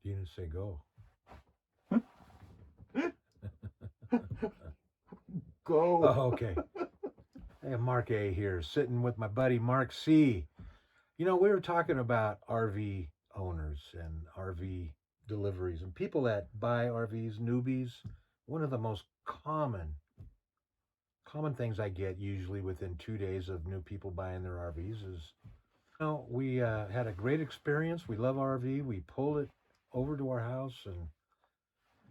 You didn't say go. Go. Oh, okay. Hey, Mark A here, sitting with my buddy Mark C. We were talking about RV owners and RV deliveries and people that buy RVs, newbies. One of the most common things I get usually within 2 days of new people buying their RVs is, we had a great experience. We love RV. We pulled it over to our house and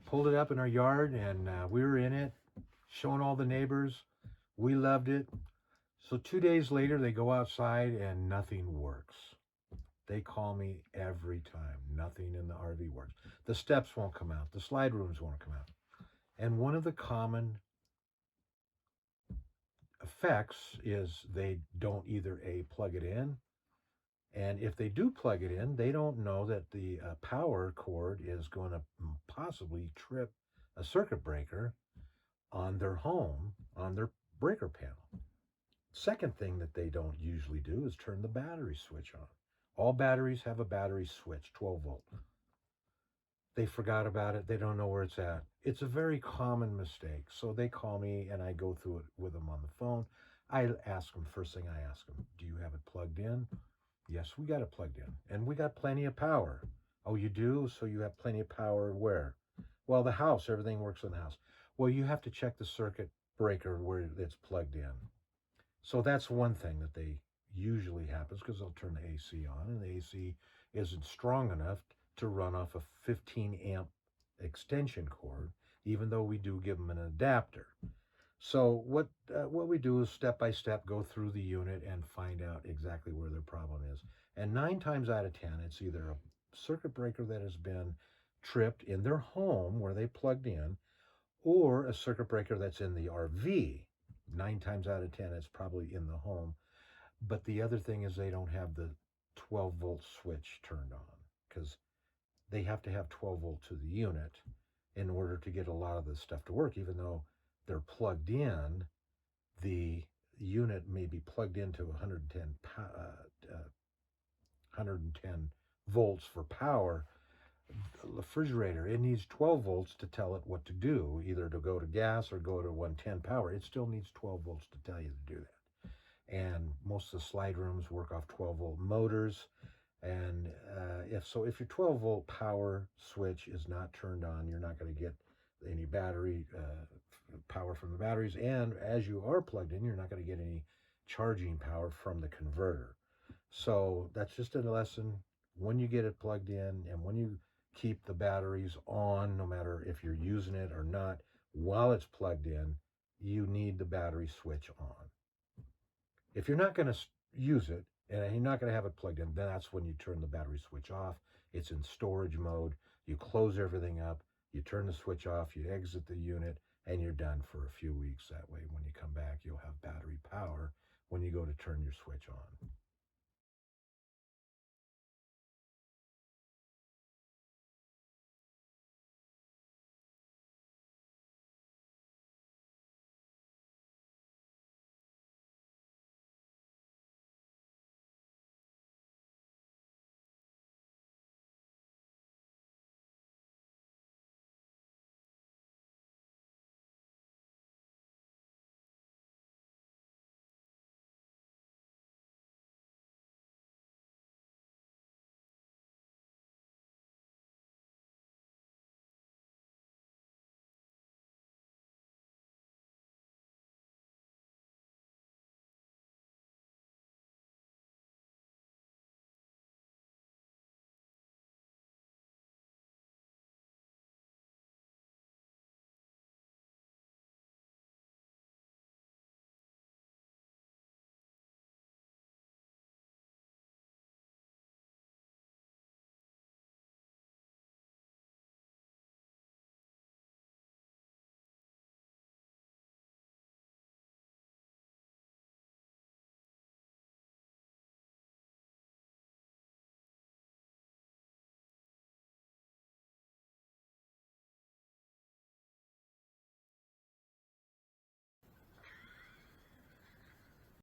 pulled it up in our yard, and we were in it, showing all the neighbors. We loved it. So 2 days later, they go outside and nothing works. They call me every time. Nothing in the RV works. The steps won't come out. The slide rooms won't come out. And one of the common effects is they don't either A, plug it in, and if they do plug it in, they don't know that the power cord is going to possibly trip a circuit breaker on their home, on their breaker panel. Second thing that they don't usually do is turn the battery switch on. All batteries have a battery switch, 12 volt. They forgot about it. They don't know where it's at. It's a very common mistake. So they call me and I go through it with them on the phone. I ask them, first thing I ask them, do you have it plugged in? Yes, we got it plugged in. And we got plenty of power. Oh, you do? So you have plenty of power where? Well, the house, everything works in the house. Well, you have to check the circuit breaker where it's plugged in. So that's one thing that they usually happens because they'll turn the AC on and the AC isn't strong enough to run off a 15 amp extension cord, even though we do give them an adapter. So what we do is step by step go through the unit and find out exactly where their problem is. And 9 times out of 10, it's either a circuit breaker that has been tripped in their home where they plugged in, or a circuit breaker that's in the RV. 9 times out of 10, it's probably in the home. But the other thing is they don't have the 12-volt switch turned on because they have to have 12 volt to the unit in order to get a lot of this stuff to work. Even though they're plugged in, the unit may be plugged into 110 volts for power. The refrigerator, it needs 12 volts to tell it what to do, either to go to gas or go to 110 power. It still needs 12 volts to tell you to do that. And most of the slide rooms work off 12 volt motors. And if your 12 volt power switch is not turned on, you're not going to get any battery power from the batteries. And as you are plugged in, you're not going to get any charging power from the converter. So that's just a lesson. When you get it plugged in and when you keep the batteries on, no matter if you're using it or not, while it's plugged in, you need the battery switch on. If you're not going to use it and you're not going to have it plugged in, then that's when you turn the battery switch off. It's in storage mode. You close everything up, you turn the switch off, you exit the unit, and you're done for a few weeks. That way, when you come back, you'll have battery power when you go to turn your switch on.